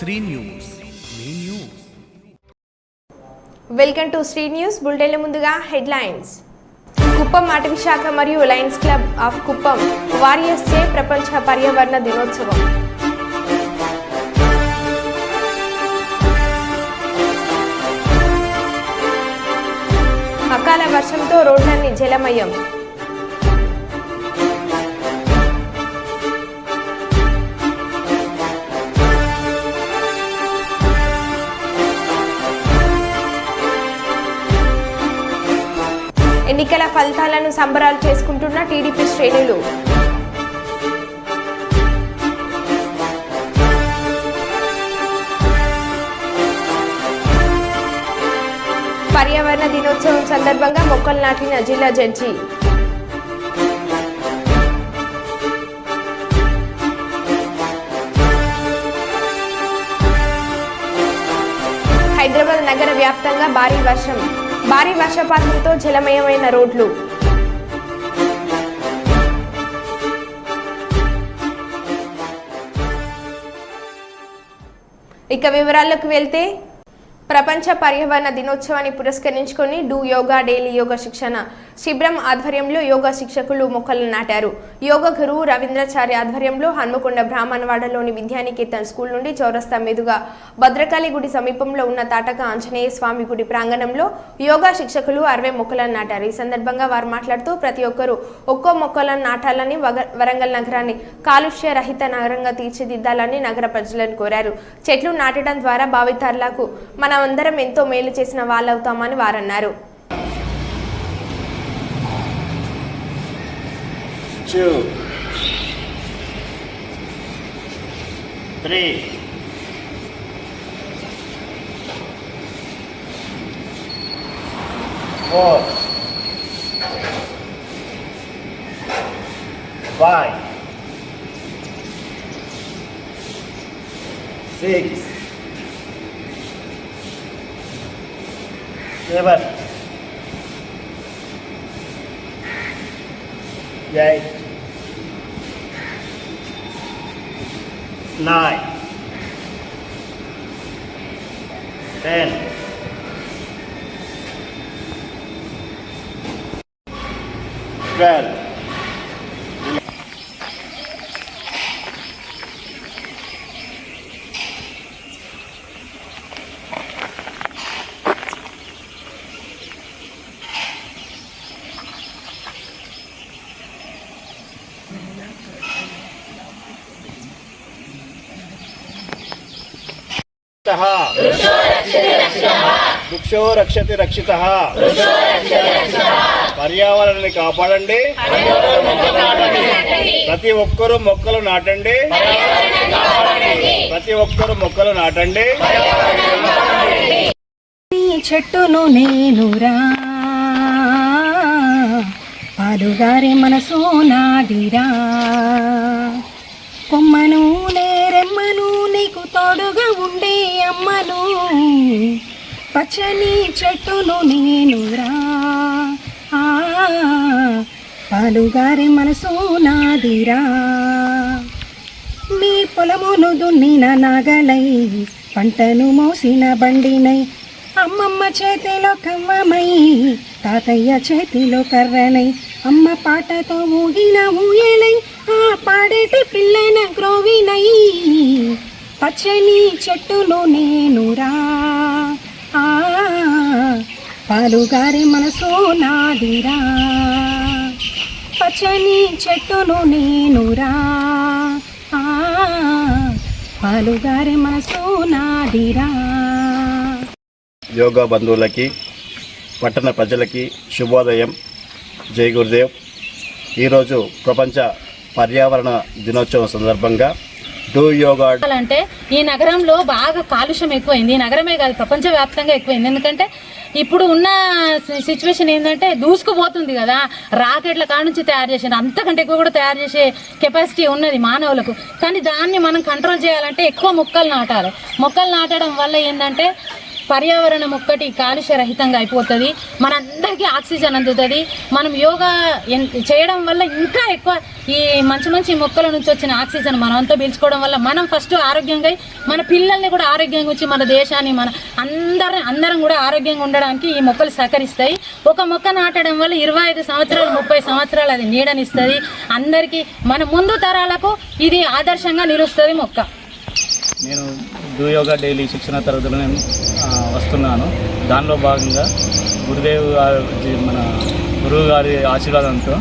Shri news మీ news. Welcome to Sri news. బులెటిన్ల ముందుగా హెడ్లైన్స్. కుప్పం అటవీ శాఖ మరియు Lions club of Kuppam warriors చే ప్రపంచ పర్యావరణ దినోత్సవం. అకాల వర్షంతో రోడ్లన్నీ జలమయం. ఎన్నికల ఫలితాలను సంబరాలు చేసుకుంటున్న టీడీపీ శ్రేణులు. పర్యావరణ దినోత్సవం సందర్భంగా మొక్కలు నాటిన జిల్లా జడ్జి. హైదరాబాద్ నగర వ్యాప్తంగా భారీ వర్షపాతంతో జలమయమైన రోడ్లు. ఇక వివరాల్లోకి వెళ్తే, ప్రపంచ పర్యావరణ దినోత్సవాన్ని పురస్కరించుకొని డూ యోగా డైలీ యోగా శిక్షణ శిబిరం ఆధ్వర్యంలో యోగా శిక్షకులు మొక్కలు నాటారు. యోగా గురువు రవీంద్రాచార్య ఆధ్వర్యంలో హన్మకొండ బ్రాహ్మణవాడలోని విద్యానికేతన్ స్కూల్ నుండి చౌరస్తా మీదుగా భద్రకాళి గుడి సమీపంలో ఉన్న తాటక ఆంజనేయ స్వామి గుడి ప్రాంగణంలో యోగా శిక్షకులు 60 మొక్కలను నాటారు. ఈ సందర్భంగా వారు మాట్లాడుతూ ప్రతి ఒక్కరూ ఒక్కో మొక్కలను నాటాలని, వరంగల్ నగరాన్ని కాలుష్య రహిత నగరంగా తీర్చిదిద్దాలని నగర ప్రజలను కోరారు. చెట్లు నాటడం ద్వారా భావితరాలకు మనమందరం ఎంతో మేలు చేసిన వాళ్ళవుతామని వారన్నారు. 2, 3, 4, 5, 6, 7, 8, 9, 10, 12. వృక్షో రక్షతి రక్షితః. పర్యావరణాన్ని కాపాడండి, ప్రతి ఒక్కరూ మొక్కలు నాటండి, ప్రతి ఒక్కరూ మొక్కలు నాటండి. చెట్టును నేనురా పాలుగారే మనసు నాదిరా, కొమ్మను నేరెమ్మను నీకు తోడుగా ఉండే అమ్మను, పచ్చని చెట్టును నేనురా పాలుగారే మనసు నాదిరా. మీ పొలమును దున్నిన నాగలై, పంటను మోసిన బండినై, అమ్మమ్మ చేతిలో కవ్వమై, తాతయ్య చేతిలో కర్రనై, అమ్మ పాటతో ఊగిన ఊయలై, ఆ పాడేటి పిల్లన గ్రోవినై, పచ్చని చెట్టును నేనురా పాలుగారే మనసు నాదిరా, పచ్చని చెట్టును నేనురా పాలుగారే మనసు నాదిరా. యోగా బంధువులకి, పట్టణ ప్రజలకి శుభోదయం. జై గురుదేవ్. ఈరోజు ప్రపంచ పర్యావరణ దినోత్సవం సందర్భంగా డూ యోగా అంటే ఈ నగరంలో బాగా కాలుష్యం ఎక్కువైంది. ఈ నగరమే కాదు, ప్రపంచవ్యాప్తంగా ఎక్కువైంది. ఎందుకంటే ఇప్పుడు ఉన్న సిచ్యువేషన్ ఏంటంటే దూసుకుపోతుంది కదా, రాకెట్ల కాడ నుంచి తయారు చేసేది, అంతకంటే ఎక్కువ కూడా తయారు చేసే కెపాసిటీ ఉన్నది మానవులకు. కానీ దాన్ని మనం కంట్రోల్ చేయాలంటే ఎక్కువ మొక్కలు నాటాలి. మొక్కలు నాటడం వల్ల ఏంటంటే పర్యావరణం ఒక్కటి కాలుష్య రహితంగా అయిపోతుంది, మనందరికీ ఆక్సిజన్ అందుతుంది. మనం యోగా చేయడం వల్ల ఇంకా ఎక్కువ ఈ మంచి మంచి మొక్కల నుంచి వచ్చిన ఆక్సిజన్ మనం అంతా పీల్చుకోవడం వల్ల మనం ఫస్ట్ ఆరోగ్యంగా, మన పిల్లల్ని కూడా ఆరోగ్యంగా ఉంచి మన దేశాన్ని మన అందరం కూడా ఆరోగ్యంగా ఉండడానికి ఈ మొక్కలు సహకరిస్తాయి. ఒక మొక్క నాటడం వల్ల 25 సంవత్సరాలు 30 సంవత్సరాలు అది నీడనిస్తుంది. అందరికీ మన ముందు తరాలకు ఇది ఆదర్శంగా నిలుస్తుంది మొక్క. నేను డూ యోగా డైలీ శిక్షణ తరగతులు నేను వస్తున్నాను. దానిలో భాగంగా మన గురువు గారి ఆశీర్వాదంతో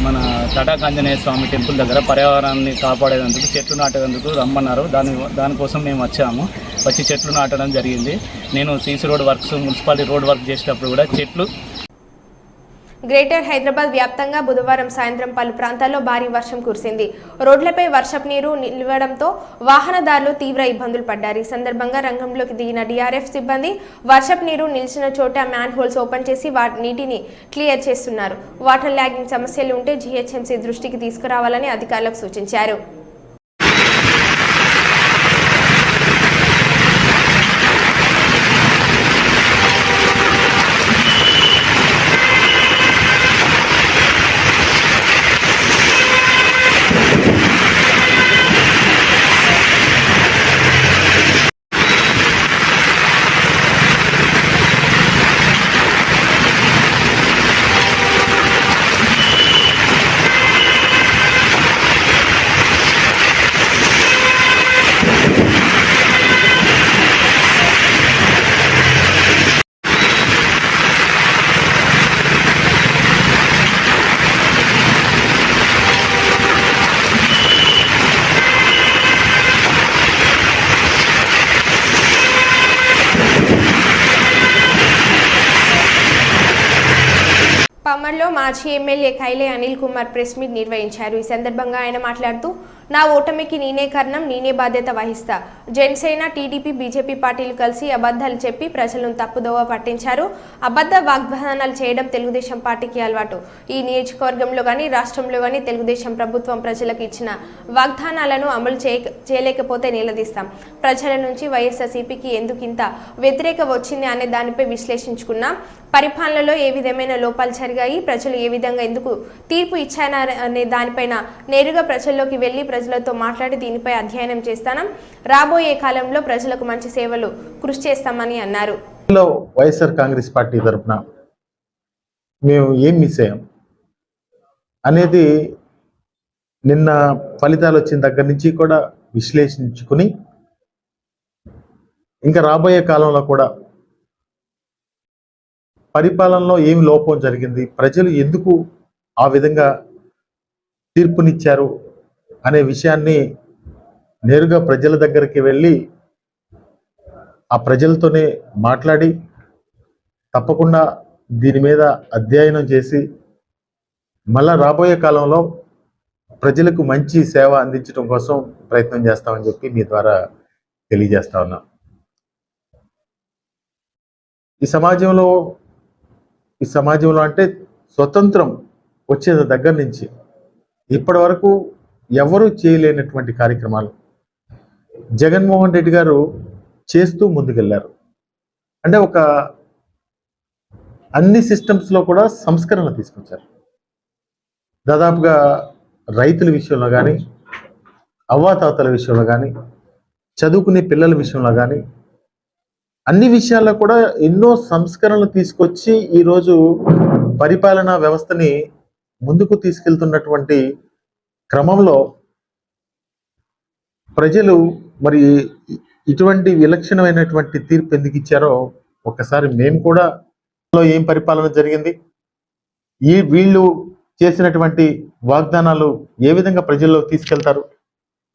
మన తటాకాంజనేయ స్వామి టెంపుల్ దగ్గర పర్యావరణాన్ని కాపాడేందుకు చెట్లు నాటేందుకు రమ్మన్నారు. దానికోసం మేము వచ్చి చెట్లు నాటడం జరిగింది. నేను CC road works, municipality road work చేసేటప్పుడు కూడా చెట్లు. గ్రేటర్ హైదరాబాద్ వ్యాప్తంగా బుధవారం సాయంత్రం పలు ప్రాంతాల్లో భారీ వర్షం కురిసింది. రోడ్లపై వర్షపు నీరు నిలవడంతో వాహనదారులు తీవ్ర ఇబ్బందులు పడ్డారు. ఈ సందర్భంగా రంగంలోకి దిగిన డీఆర్ఎఫ్ సిబ్బంది వర్షపు నీరు నిలిచిన చోట మ్యాన్ హోల్స్ ఓపెన్ చేసి నీటిని క్లియర్ చేస్తున్నారు. వాటర్ ల్యాగింగ్ సమస్యలు ఉంటే జీహెచ్ఎంసీ దృష్టికి తీసుకురావాలని అధికారులకు సూచించారు. పమ్మర్లో మాజీ MLA Kaile Anil Kumar press meet నిర్వహించారు. ఈ సందర్భంగా ఆయన మాట్లాడుతూ, నా ఓటమికి నేనే కారణం, నేనే బాధ్యత వహిస్తా. జనసేన, టీడీపీ, బీజేపీ పార్టీలు కలిసి అబద్ధాలు చెప్పి ప్రజలను తప్పుదోవ పట్టించారు. అబద్ధ వాగ్దానాలు చేయడం తెలుగుదేశం పార్టీకి అలవాటు. ఈ నియోజకవర్గంలో కానీ రాష్ట్రంలో కానీ తెలుగుదేశం ప్రభుత్వం ప్రజలకు ఇచ్చిన వాగ్దానాలను అమలు చేయలేకపోతే నిలదీస్తాం. ప్రజల నుంచి వైఎస్ఆర్సీపీకి ఎందుకు ఇంత వ్యతిరేక వచ్చింది అనే దానిపై విశ్లేషించుకున్నాం. పరిపాలనలో ఏ విధమైన లోపాలు జరిగాయి, ప్రజలు ఏ విధంగా ఎందుకు తీర్పు ఇచ్చారనే దానిపైన నేరుగా ప్రజల్లోకి వెళ్లి ప్రజలతో మాట్లాడి దీనిపై అధ్యయనం చేస్తాం. రాబోయే కాలంలో ప్రజలకు మంచి సేవలు కృషి చేస్తామని అన్నారు. వైఎస్ఆర్ కాంగ్రెస్ పార్టీ తరఫున మేము ఏం మిస్ అయ్యాం అనేది నిన్న ఫలితాలు వచ్చిన దగ్గర నుంచి కూడా విశ్లేషించుకుని ఇంకా రాబోయే కాలంలో కూడా పరిపాలనలో ఏమి లోపం జరిగింది, ప్రజలు ఎందుకు ఆ విధంగా తీర్పునిచ్చారు అనే విషయాన్ని నేరుగా ప్రజల దగ్గరికి వెళ్ళి ఆ ప్రజలతోనే మాట్లాడి తప్పకుండా దీని మీద అధ్యయనం చేసి మళ్ళా రాబోయే కాలంలో ప్రజలకు మంచి సేవ అందించడం కోసం ప్రయత్నం చేస్తామని చెప్పి మీ ద్వారా తెలియజేస్తా ఉన్నాం. ఈ సమాజంలో అంటే స్వతంత్రం వచ్చే దగ్గర నుంచి ఇప్పటి వరకు ఎవరు చేయలేనటువంటి కార్యక్రమాలు జగన్మోహన్ రెడ్డి గారు చేస్తూ ముందుకెళ్లారు. అంటే ఒక అన్ని సిస్టమ్స్లో కూడా సంస్కరణ తీసుకొచ్చారు. దాదాపుగా రైతుల విషయంలో కానీ, అవ్వాతాతల విషయంలో కానీ, చదువుకునే పిల్లల విషయంలో కానీ, అన్ని విషయాల్లో కూడా ఎన్నో సంస్కరణలు తీసుకొచ్చి ఈరోజు పరిపాలనా వ్యవస్థని ముందుకు తీసుకెళ్తున్నటువంటి క్రమంలో ప్రజలు మరి ఇటువంటి విలక్షణమైనటువంటి తీర్పు ఎందుకు ఇచ్చారో ఒకసారి మేము కూడా ఏం పరిపాలన జరిగింది, వీళ్ళు చేసినటువంటి వాగ్దానాలు ఏ విధంగా ప్రజల్లో తీసుకెళ్తారు.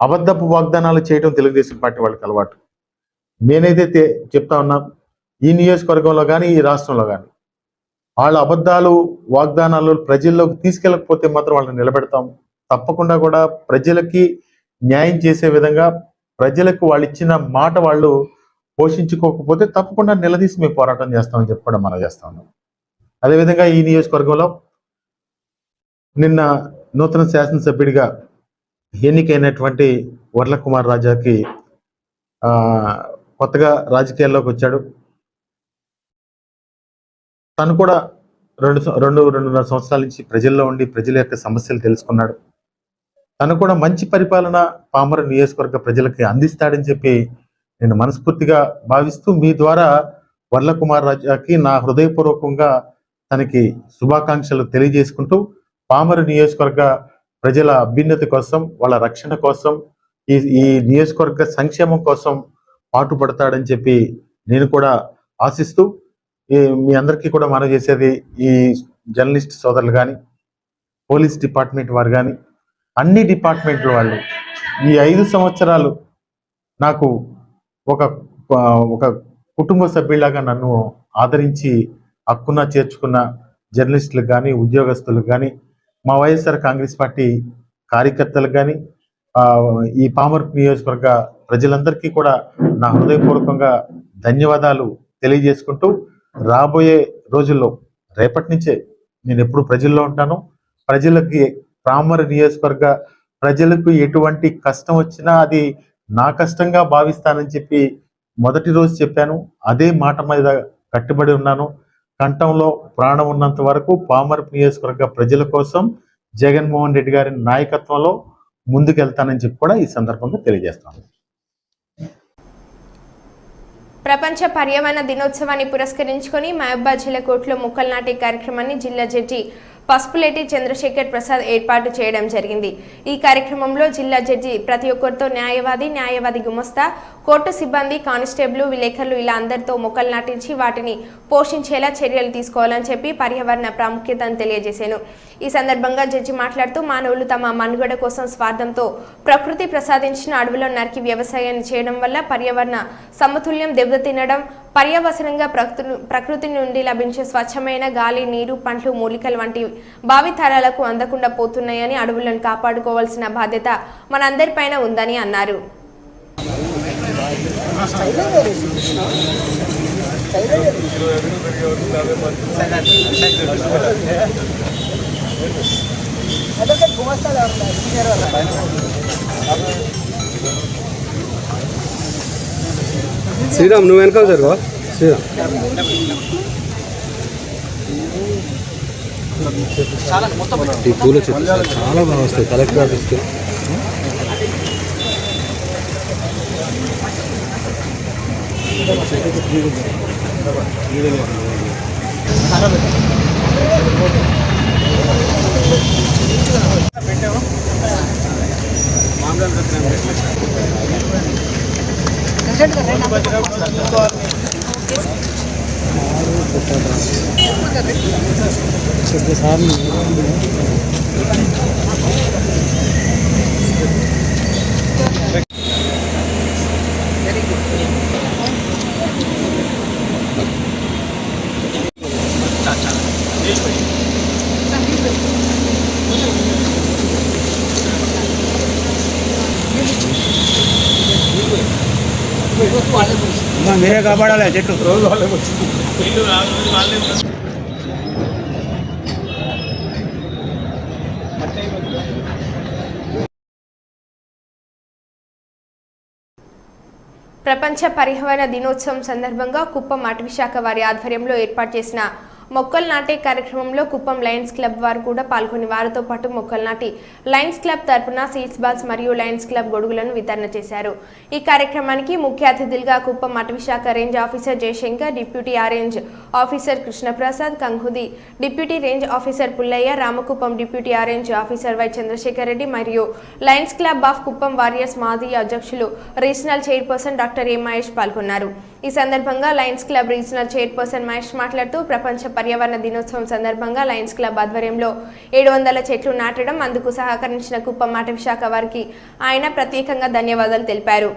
అబద్ధపు వాగ్దానాలు చేయడం తెలుగుదేశం పార్టీ వాళ్ళకి అలవాటు. నేనైతే చెప్తా ఉన్నా, ఈ నియోజకవర్గంలో కానీ ఈ రాష్ట్రంలో కానీ వాళ్ళ అబద్ధాలు వాగ్దానాలు ప్రజల్లోకి తీసుకెళ్ళకపోతే మాత్రం వాళ్ళని నిలబెడతాం. తప్పకుండా కూడా ప్రజలకి న్యాయం చేసే విధంగా ప్రజలకు వాళ్ళు ఇచ్చిన మాట వాళ్ళు పోషించుకోకపోతే తప్పకుండా నిలదీసి మేము పోరాటం చేస్తామని చెప్పి కూడా మనం చేస్తా ఉన్నాం. అదేవిధంగా ఈ నియోజకవర్గంలో నిన్న నూతన శాసనసభ్యుడిగా ఎన్నికైనటువంటి వర్ల కుమార్ రాజాకి కొత్తగా రాజకీయాల్లోకి వచ్చాడు. తను కూడా రెండున్నర సంవత్సరాల నుంచి ప్రజల్లో ఉండి ప్రజల యొక్క సమస్యలు తెలుసుకున్నాడు. తను కూడా మంచి పరిపాలన పామరు నియోజకవర్గ ప్రజలకి అందిస్తాడని చెప్పి నేను మనస్ఫూర్తిగా భావిస్తూ మీ ద్వారా వర్ల కుమార్ రాజాకి నా హృదయపూర్వకంగా తనకి శుభాకాంక్షలు తెలియజేసుకుంటూ పామరు నియోజకవర్గ ప్రజల అభ్యున్నతి కోసం, వాళ్ళ రక్షణ కోసం, ఈ నియోజకవర్గ సంక్షేమం కోసం పాటుపడతాడని చెప్పి నేను కూడా ఆశిస్తూ మీ అందరికీ కూడా మనం చేసేది, ఈ జర్నలిస్ట్ సోదరులు కానీ, పోలీస్ డిపార్ట్మెంట్ వారు కానీ, అన్ని డిపార్ట్మెంట్ల వాళ్ళు ఈ 5 సంవత్సరాలు నాకు ఒక కుటుంబ సభ్యులాగా నన్ను ఆదరించి హక్కున చేర్చుకున్న జర్నలిస్టులకు కానీ, ఉద్యోగస్తులకు కానీ, మా వైఎస్ఆర్ కాంగ్రెస్ పార్టీ కార్యకర్తలకు కానీ, ఈ పామరు నియోజకవర్గ ప్రజలందరికీ కూడా నా హృదయపూర్వకంగా ధన్యవాదాలు తెలియజేసుకుంటూ, రాబోయే రోజుల్లో రేపటి నుంచే నేను ఎప్పుడు ప్రజల్లో ఉంటాను. ప్రజలకి, పామరు నియోజకవర్గ ప్రజలకు ఎటువంటి కష్టం వచ్చినా అది నా కష్టంగా భావిస్తానని చెప్పి మొదటి రోజు చెప్పాను. అదే మాట మీద కట్టుబడి ఉన్నాను. కంఠంలో ప్రాణం ఉన్నంత వరకు పామరు నియోజకవర్గ ప్రజల కోసం జగన్మోహన్ రెడ్డి గారి నాయకత్వంలో ముందుకెళ్తానని చెప్పి కూడా ఈ సందర్భంగా తెలియజేస్తాను. ప్రపంచ పర్యావరణ దినోత్సవాన్ని పురస్కరించుకొని మహబూబాబాద్ జిల్లా కోర్టులో మొక్కలు నాటే కార్యక్రమాన్ని జిల్లా జడ్జి పసుపులేటి చంద్రశేఖర్ ప్రసాద్ ఏర్పాటు చేయడం జరిగింది. ఈ కార్యక్రమంలో జిల్లా జడ్జి ప్రతి ఒక్కరితో న్యాయవాది గుమస్తా, కోర్టు సిబ్బంది, కానిస్టేబుల్, విలేకరులు ఇలా అందరితో మొక్కలు నాటించి వాటిని పోషించేలా చర్యలు తీసుకోవాలని చెప్పి పర్యావరణ ప్రాముఖ్యతను తెలియజేశాను. ఈ సందర్భంగా జడ్జి మాట్లాడుతూ మానవులు తమ మనుగడ కోసం స్వార్థంతో ప్రకృతి ప్రసాదించిన అడవులను నరికి వ్యవసాయాన్ని చేయడం వల్ల పర్యావరణ సమతుల్యం దెబ్బతినడం, పర్యవసనంగా ప్రకృతి నుండి లభించే స్వచ్ఛమైన గాలి, నీరు, పండ్లు, మూలికలు వంటి భావితరాలకు అందకుండా పోతున్నాయని, అడవులను కాపాడుకోవాల్సిన బాధ్యత మనందరిపైన ఉందని అన్నారు. శ్రీరామ్ నువ్వు వెనకాల జరుగు. శ్రీరామ్ ఈ పూల చెట్లు చాలా బాగా వస్తాయి. కలెక్టర్ ఆఫీస్కి మీరే కాపాడాలి చెట్టు రోజు వాళ్ళే వచ్చింది. ప్రపంచ పర్యావరణ దినోత్సవం సందర్భంగా కుప్పం అటవీ శాఖ వారి ఆధ్వర్యంలో ఏర్పాటు చేసిన మొక్కలు నాటే కార్యక్రమంలో కుప్పం లయన్స్ క్లబ్ వారు కూడా పాల్గొని వారితో పాటు మొక్కలు నాటి లయన్స్ క్లబ్ తరపున సీడ్స్ బాల్స్ మరియు లయన్స్ క్లబ్ గొడుగులను వితరణ చేశారు. ఈ కార్యక్రమానికి ముఖ్య అతిథులుగా కుప్పం అటవీ శాఖ range officer Jayashankar, deputy range officer Krishnaprasad, Kangundi deputy range officer Pullaiah, Ramakuppam deputy range officer Y Chandrasekhar Reddy మరియు Lions club of Kuppam warriors మాజీ అధ్యక్షులు regional chairperson doctor A Mahesh పాల్గొన్నారు. ఈ సందర్భంగా Lions club regional chairperson Mahesh మాట్లాడుతూ ప్రపంచ పర్యావరణ దినోత్సవం సందర్భంగా లయన్స్ క్లబ్ ఆధ్వర్యంలో 700 చెట్లు నాటడం, అందుకు సహకరించిన కుప్పం అటవీ శాఖ వారికి ఆయన ప్రత్యేకంగా ధన్యవాదాలు తెలిపారు.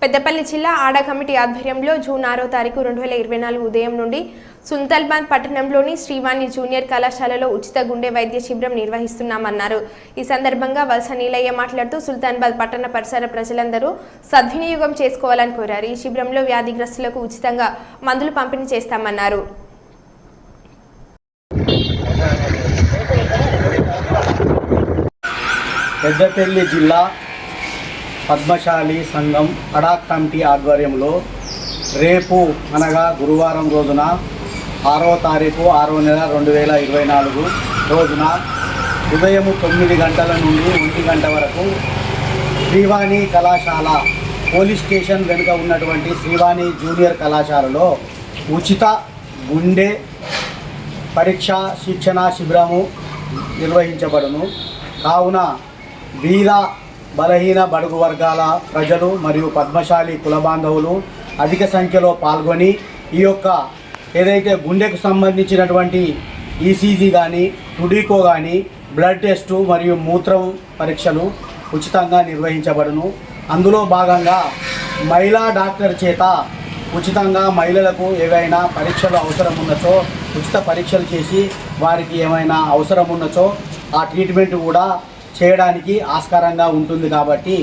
పెద్దపల్లి జిల్లా ఆడా కమిటీ ఆధ్వర్యంలో జూన్ 6వ తారీఖు 2024 ఉదయం నుండి సుల్తానాబాద్ పట్టణంలోని శ్రీవాణి జూనియర్ కళాశాలలో ఉచిత గుండె వైద్య శిబిరం నిర్వహిస్తున్నామన్నారు. ఈ సందర్భంగా వలస నీలయ్య మాట్లాడుతూ సుల్తానాబాద్ పట్టణ పరిసర ప్రజలందరూ సద్వినియోగం చేసుకోవాలని కోరారు. ఈ శిబిరంలో వ్యాధిగ్రస్తులకు ఉచితంగా మందులు పంపిణీ చేస్తామన్నారు. పెద్దపల్లి జిల్లా పద్మశాలి సంఘం అడాక్ కమిటీ ఆధ్వర్యంలో రేపు అనగా గురువారం రోజున 6వ తారీఖు 6వ నెల 2024 రోజున ఉదయం 9 గంటల నుండి 1 గంట వరకు శ్రీవాణి కళాశాల పోలీస్ స్టేషన్ వెనుక ఉన్నటువంటి శ్రీవాణి జూనియర్ కళాశాలలో ఉచిత గుండె పరీక్ష శిక్షణ శిబిరము నిర్వహించబడును. కావున బీద బలహీన బడుగు వర్గాల ప్రజలు మరియు పద్మశాలి కుల బాంధవులు అధిక సంఖ్యలో పాల్గొని ఈ యొక్క ఏదైతే గుండెకు సంబంధించినటువంటి ఈసీజీ కానీ టుడికో కానీ బ్లడ్ టెస్టు మరియు మూత్రం పరీక్షలు ఉచితంగా నిర్వహించబడును. అందులో భాగంగా మహిళా డాక్టర్ చేత ఉచితంగా మహిళలకు ఏవైనా పరీక్షలు అవసరం ఉన్నచో ఉచిత పరీక్షలు చేసి వారికి ఏమైనా అవసరం ఉన్నచో ఆ ట్రీట్మెంట్ కూడా చేయడానికి ఆస్కారంగా ఉంటుంది. కాబట్టి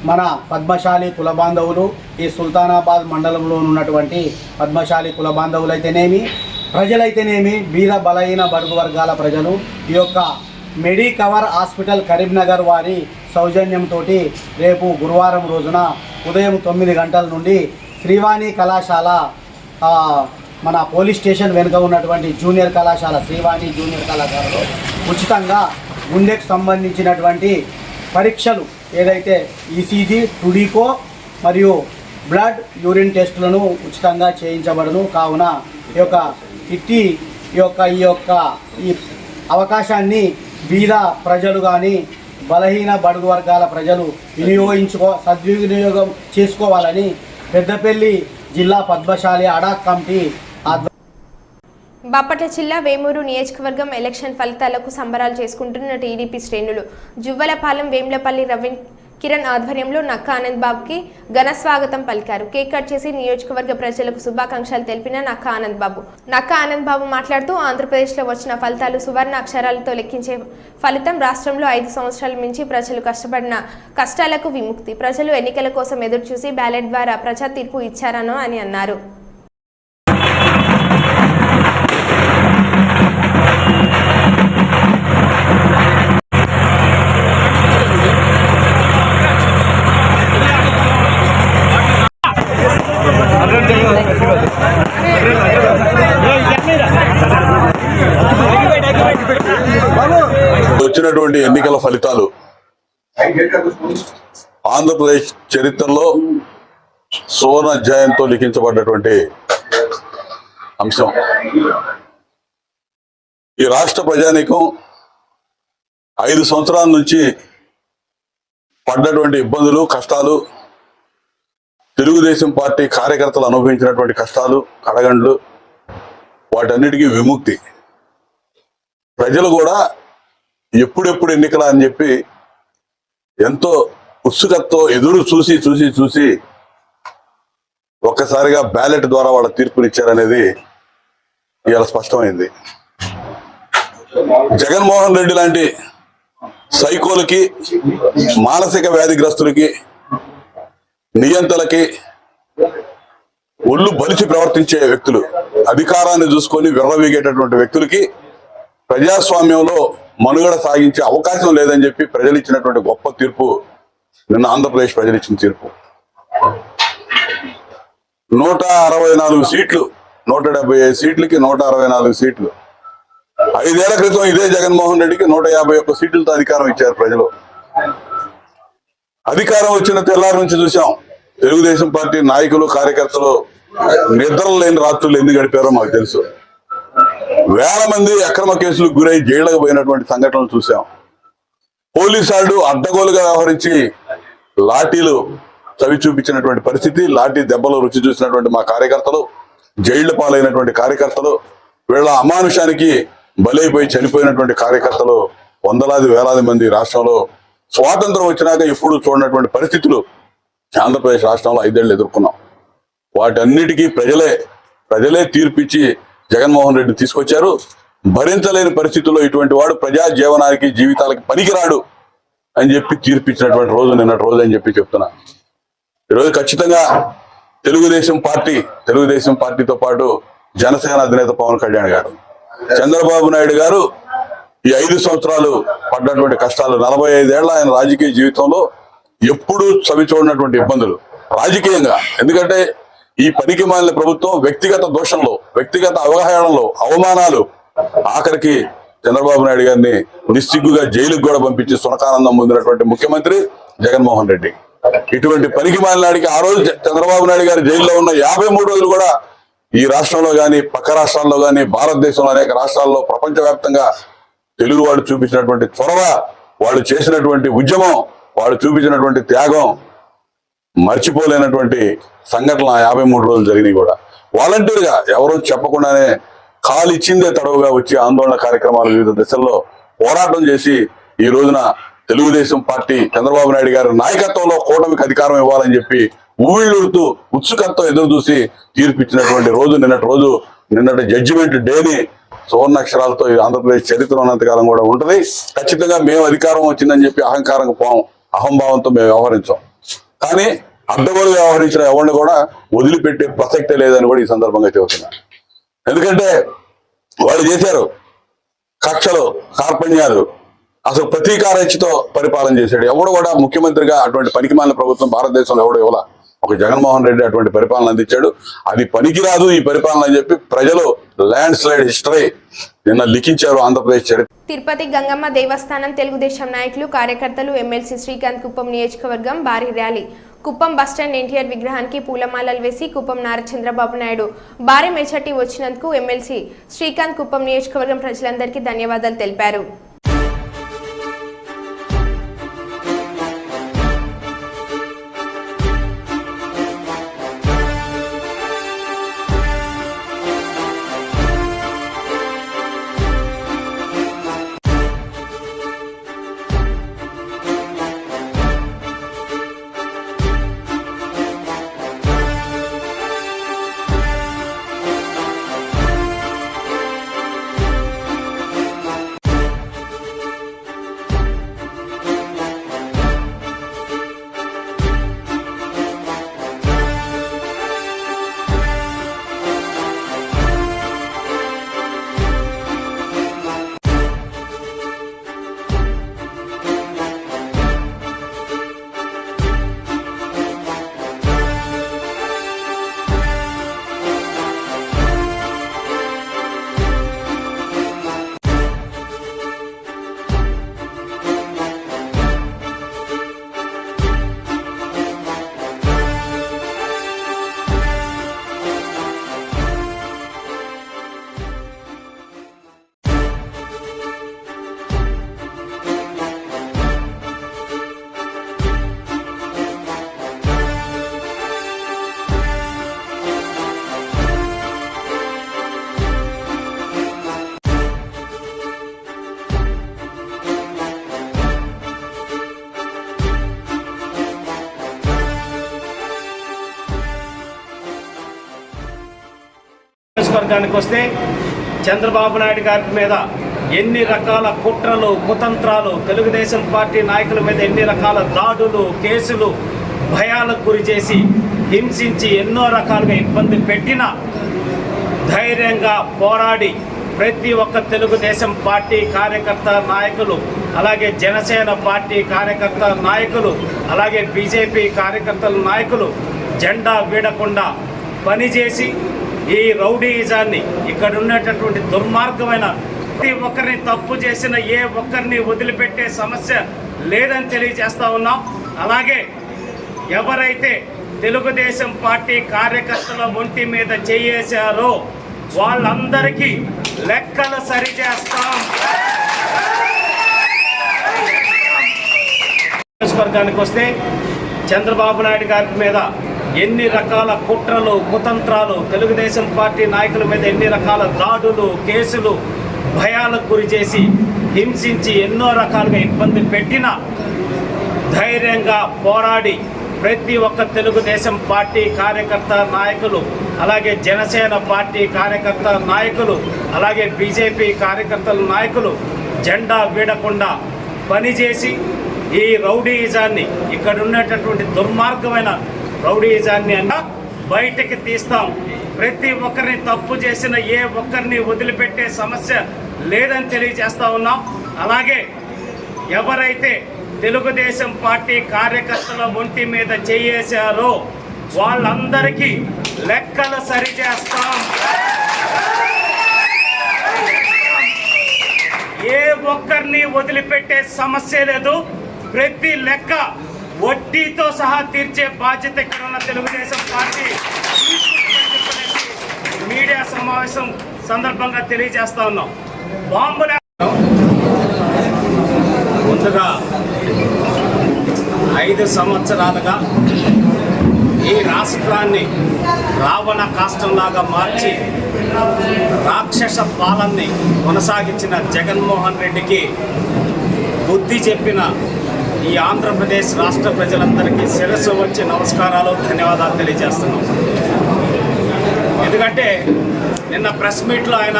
మన పద్మశాలి కుల బాంధవులు ఈ సుల్తానాబాద్ మండలంలో ఉన్నటువంటి పద్మశాలి కుల బాంధవులైతేనేమి ప్రజలైతేనేమి బీద బలహీన బడుగు వర్గాల ప్రజలు ఈ యొక్క మెడికవర్ హాస్పిటల్ కరీంనగర్ వారి సౌజన్యంతో రేపు గురువారం రోజున ఉదయం 9 గంటల నుండి శ్రీవాణి కళాశాల మన పోలీస్ స్టేషన్ వెనుక ఉన్నటువంటి జూనియర్ కళాశాల శ్రీవాణి జూనియర్ కళాశాలలో ఉచితంగా గుండెకు సంబంధించినటువంటి పరీక్షలు ఏదైతే ఈసీజీ టుడికో మరియు బ్లడ్ యూరిన్ టెస్టులను ఉచితంగా చేయించబడును. కావున ఈ అవకాశాన్ని బీద ప్రజలు కానీ బలహీన బడుగు వర్గాల ప్రజలు సద్వినియోగం చేసుకోవాలని పెద్దపల్లి జిల్లా పద్మశాలి అడాక్ కమిటీ బాపట్ల జిల్లా వేమూరు నియోజకవర్గం ఎలక్షన్ ఫలితాలకు సంబరాలు చేసుకుంటున్న టీడీపీ శ్రేణులు జువ్వలపాలెం వేములపల్లి రవీన్ కిరణ్ ఆధ్వర్యంలో నక్కా ఆనంద్ బాబుకి ఘన స్వాగతం పలికారు. కేక్ కట్ చేసి నియోజకవర్గ ప్రజలకు శుభాకాంక్షలు తెలిపిన నక్కా ఆనంద్ బాబు మాట్లాడుతూ ఆంధ్రప్రదేశ్లో వచ్చిన ఫలితాలు సువర్ణ అక్షరాలతో లెక్కించే ఫలితం. రాష్ట్రంలో 5 సంవత్సరాల నుంచి ప్రజలు కష్టపడిన కష్టాలకు విముక్తి. ప్రజలు ఎన్నికల కోసం ఎదురుచూసి బ్యాలెట్ ద్వారా ప్రజా తీర్పు ఇచ్చారనో అని అన్నారు. వచ్చినటువంటి ఎన్నికల ఫలితాలు ఆంధ్రప్రదేశ్ చరిత్రలో సువర్ణ అధ్యాయంతో లిఖించబడ్డటువంటి అంశం. ఈ రాష్ట్ర ప్రజానీకం 5 సంవత్సరాల నుంచి పడ్డటువంటి ఇబ్బందులు కష్టాలు, తెలుగుదేశం పార్టీ కార్యకర్తలు అనుభవించినటువంటి కష్టాలు కడగండ్లు, వాటన్నిటికీ విముక్తి. ప్రజలు కూడా ఎప్పుడెప్పుడు ఎన్నికలా అని చెప్పి ఎంతో ఉత్సుకతతో ఎదురు చూసి ఒక్కసారిగా బ్యాలెట్ ద్వారా వాళ్ళ తీర్పునిచ్చారనేది ఇవాళ స్పష్టమైంది. జగన్మోహన్ రెడ్డి లాంటి సైకోలకి, మానసిక వ్యాధిగ్రస్తులకి, నియంతలకి ఒళ్ళు బలిచి ప్రవర్తించే వ్యక్తులు, అధికారాన్ని చూసుకొని విర్రవీగేటటువంటి వ్యక్తులకి ప్రజాస్వామ్యంలో మనుగడ సాగించే అవకాశం లేదని చెప్పి ప్రజలు ఇచ్చినటువంటి గొప్ప తీర్పు నిన్న ఆంధ్రప్రదేశ్ ప్రజలు ఇచ్చిన తీర్పు. 164 సీట్లు, 175 సీట్లకి 164 సీట్లు. 5 ఏళ్ల క్రితం ఇదే జగన్మోహన్ రెడ్డికి 151 సీట్లతో అధికారం ఇచ్చారు ప్రజలు. అధికారం వచ్చిన తెల్లారి నుంచి చూసాం తెలుగుదేశం పార్టీ నాయకులు కార్యకర్తలు నిద్రలు లేని రాత్రులు ఎందుకు గడిపారో మాకు తెలుసు. వేల మంది అక్రమ కేసులకు గురై జైళ్లకు పోయినటువంటి సంఘటనలు చూసాం. పోలీసు వాళ్ళు అడ్డగోలుగా వ్యవహరించి లాఠీలు చవి చూపించినటువంటి పరిస్థితి, లాఠీ దెబ్బలు రుచి చూసినటువంటి మా కార్యకర్తలు, జైళ్ల పాలైనటువంటి కార్యకర్తలు, వీళ్ళ అమానుషానికి బలైపోయి చనిపోయినటువంటి కార్యకర్తలు వందలాది వేలాది మంది రాష్ట్రంలో స్వాతంత్రం వచ్చినాక ఎప్పుడు చూడనటువంటి పరిస్థితులు ఆంధ్రప్రదేశ్ రాష్ట్రంలో 5 ఏళ్ళు ఎదుర్కొన్నాం. వాటన్నిటికీ ప్రజలే తీర్పిచ్చి జగన్మోహన్ రెడ్డి తీసుకొచ్చారు. భరించలేని పరిస్థితుల్లో ఇటువంటి వాడు ప్రజా జీవనానికి జీవితాలకి పనికిరాడు అని చెప్పి తీర్పిచ్చినటువంటి రోజు నిన్నటి రోజు అని చెప్పి చెప్తున్నా. ఈరోజు ఖచ్చితంగా తెలుగుదేశం పార్టీతో పాటు జనసేన అధినేత పవన్ కళ్యాణ్ గారు, చంద్రబాబు నాయుడు గారు ఈ 5 సంవత్సరాలు పడ్డటువంటి కష్టాలు, 45 ఏళ్ల ఆయన రాజకీయ జీవితంలో ఎప్పుడూ చవి చూడనటువంటి ఇబ్బందులు రాజకీయంగా. ఎందుకంటే ఈ పనికి మాలిన ప్రభుత్వం వ్యక్తిగత దోషంలో, వ్యక్తిగత అవగాహనలో, అవమానాలు, ఆఖరికి చంద్రబాబు నాయుడు గారిని నిస్సిగ్గుగా జైలుకు కూడా పంపించి సునకానందం పొందినటువంటి ముఖ్యమంత్రి జగన్మోహన్ రెడ్డి. ఇటువంటి పనికి మాలినాడికి ఆ రోజు చంద్రబాబు నాయుడు గారి జైల్లో ఉన్న 53 రోజులు కూడా ఈ రాష్ట్రంలో కానీ, పక్క రాష్ట్రాల్లో కానీ, భారతదేశంలో అనేక రాష్ట్రాల్లో, ప్రపంచవ్యాప్తంగా తెలుగు వాళ్ళు చూపించినటువంటి చొరవ, వాళ్ళు చేసినటువంటి ఉద్యమం, వాళ్ళు చూపించినటువంటి త్యాగం మర్చిపోలేనటువంటి సంఘటనలు 53 రోజులు జరిగినాయి కూడా. వాలంటీర్గా ఎవరూ చెప్పకుండానే కాలు ఇచ్చిందే తడవుగా వచ్చి ఆందోళన కార్యక్రమాలు వివిధ దశల్లో పోరాటం చేసి ఈ రోజున తెలుగుదేశం పార్టీ చంద్రబాబు నాయుడు గారి నాయకత్వంలో కూటమికి అధికారం ఇవ్వాలని చెప్పి ఊళ్ళూరుతూ ఉత్సుకతతో ఎదురు చూసి తీర్పిచ్చినటువంటి రోజు నిన్నటి జడ్జిమెంట్ డేని సువర్ణాక్షరాలతో ఆంధ్రప్రదేశ్ చరిత్ర ఉన్నంతకాలం కూడా ఉంటుంది. ఖచ్చితంగా మేము అధికారం వచ్చిందని చెప్పి అహంభావంతో మేము వ్యవహరించాం. కానీ అడ్డగోలుగా వ్యవహరించిన ఎవరిని కూడా వదిలిపెట్టే ప్రసక్తే లేదని కూడా ఈ సందర్భంగా చెబుతున్నా. ఎందుకంటే వాళ్ళు చేశారు కక్షలు, కార్పణ్యాలు, అసలు ప్రతీకారేచ్ఛతో పరిపాలన చేశాడు. ఎవడు కూడా ముఖ్యమంత్రిగా అటువంటి పనికిమాలిన ప్రభుత్వం భారతదేశంలో ఎవడు ఇవ్వాల. ఒక జగన్మోహన్ రెడ్డి అటువంటి పరిపాలన అందించాడు. అది పనికిరాదు ఈ పరిపాలన అని చెప్పి ప్రజలు ల్యాండ్ స్లైడ్ హిస్టరీ నిన్న లిఖించారు ఆంధ్రప్రదేశ్ చరిత్ర. తిరుపతి గంగమ్మ దేవస్థానం తెలుగుదేశం నాయకులు, కార్యకర్తలు, ఎమ్మెల్సీ శ్రీకాంత్ కుప్పం నియోజకవర్గం భారీ ర్యాలీ. కుప్పం బస్టాండ్ ఎన్టీఆర్ విగ్రహానికి పూలమాలలు వేసి కుప్పం నారా చంద్రబాబు నాయుడు భారీ మెజార్టీ వచ్చినందుకు ఎమ్మెల్సీ శ్రీకాంత్ కుప్పం నియోజకవర్గం ప్రజలందరికీ ధన్యవాదాలు తెలిపారు. నియోజకవర్గానికి వస్తే చంద్రబాబు నాయుడు గారి మీద ఎన్ని రకాల కుట్రలు, కుతంత్రాలు, తెలుగుదేశం పార్టీ నాయకుల మీద ఎన్ని రకాల దాడులు, కేసులు, భయాలకు గురి చేసి హింసించి ఎన్నో రకాలుగా ఇబ్బంది పెట్టినా ధైర్యంగా పోరాడి ప్రతి ఒక్క తెలుగుదేశం పార్టీ కార్యకర్త నాయకులు, అలాగే జనసేన పార్టీ కార్యకర్త నాయకులు, అలాగే బీజేపీ కార్యకర్తల నాయకులు జెండా వీడకుండా పనిచేసి ఈ రౌడీయిజాన్ని, ఇక్కడ ఉన్నటువంటి దుర్మార్గమైన ప్రతి ఒక్కరిని, తప్పు చేసిన ఏ ఒక్కరిని వదిలిపెట్టే సమస్య లేదని తెలియజేస్తా ఉన్నాం. అలాగే ఎవరైతే తెలుగుదేశం పార్టీ కార్యకర్తల ఒంటి మీద చేయేశారో వాళ్ళందరికీ లెక్కలు సరిచేస్తాం. నియోజకవర్గానికి వస్తే చంద్రబాబు నాయుడు గారి మీద ఎన్ని రకాల కుట్రలు, కుతంత్రాలు, తెలుగుదేశం పార్టీ నాయకుల మీద ఎన్ని రకాల దాడులు, కేసులు, భయాలకు గురి చేసి హింసించి ఎన్నో రకాలుగా ఇబ్బంది పెట్టినా ధైర్యంగా పోరాడి ప్రతి ఒక్క తెలుగుదేశం పార్టీ కార్యకర్త నాయకులు, అలాగే జనసేన పార్టీ కార్యకర్త నాయకులు, అలాగే బీజేపీ కార్యకర్తల నాయకులు జెండా వీడకుండా పనిచేసి ఈ రౌడీయిజాన్ని, ఇక్కడ ఉన్నటువంటి దుర్మార్గమైన రౌడీయిజాన్ని బయటకి తీస్తాం. ప్రతి ఒక్కరిని తప్పు చేసిన ఏ ఒక్కరిని వదిలిపెట్టే సమస్య లేదని తెలియజేస్తా ఉన్నాం. అలాగే ఎవరైతే తెలుగుదేశం పార్టీ కార్యకర్తల ఒంటి మీద చేయేశారో వాళ్ళందరికీ లెక్కలు సరిచేస్తాం. ఏ ఒక్కరిని వదిలిపెట్టే సమస్య లేదు. ప్రతి లెక్క వడ్డీతో సహా తీర్చే బాధ్యత ఇక్కడ ఉన్న తెలుగుదేశం పార్టీ మీడియా సమావేశం సందర్భంగా తెలియజేస్తా ఉన్నాం. బాంబుల ముందుగా 5 సంవత్సరాలుగా ఈ రాష్ట్రాన్ని రావణ కాష్టంలాగా మార్చి రాక్షస పాలనని కొనసాగించిన జగన్మోహన్ రెడ్డికి బుద్ధి చెప్పిన ఈ ఆంధ్రప్రదేశ్ రాష్ట్ర ప్రజలందరికీ శిరస్సు వచ్చి నమస్కారాలు, ధన్యవాదాలు తెలియజేస్తున్నాం. ఎందుకంటే నిన్న ప్రెస్ మీట్లో ఆయన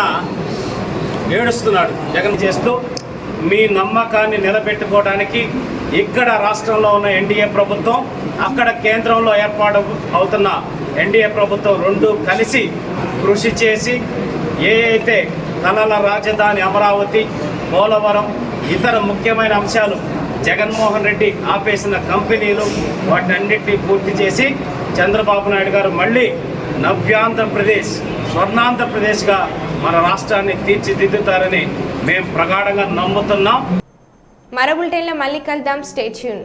ఏడుస్తున్నాడు. జగన్ చేస్తూ మీ నమ్మకాన్ని నిలబెట్టుకోవడానికి ఇక్కడ రాష్ట్రంలో ఉన్న ఎన్డీఏ ప్రభుత్వం, అక్కడ కేంద్రంలో ఏర్పాటు అవుతున్న ఎన్డీఏ ప్రభుత్వం రెండు కలిసి కృషి చేసి ఏ అయితే కళల రాజధాని అమరావతి, పోలవరం, ఇతర ముఖ్యమైన అంశాలు జగన్మోహన్ రెడ్డి ఆపేసిన కంపెనీలు వాటన్నిటినీ పూర్తి చేసి చంద్రబాబు నాయుడు గారు మళ్ళీ నవ్యాంధ్రప్రదేశ్, స్వర్ణాంధ్రప్రదేశ్గా మన రాష్ట్రాన్ని తీర్చిదిద్దుతారని మేము ప్రగాఢంగా నమ్ముతున్నాం. మరో బులెటిన్లో మళ్ళీ కలుద్దాం. Stay tune.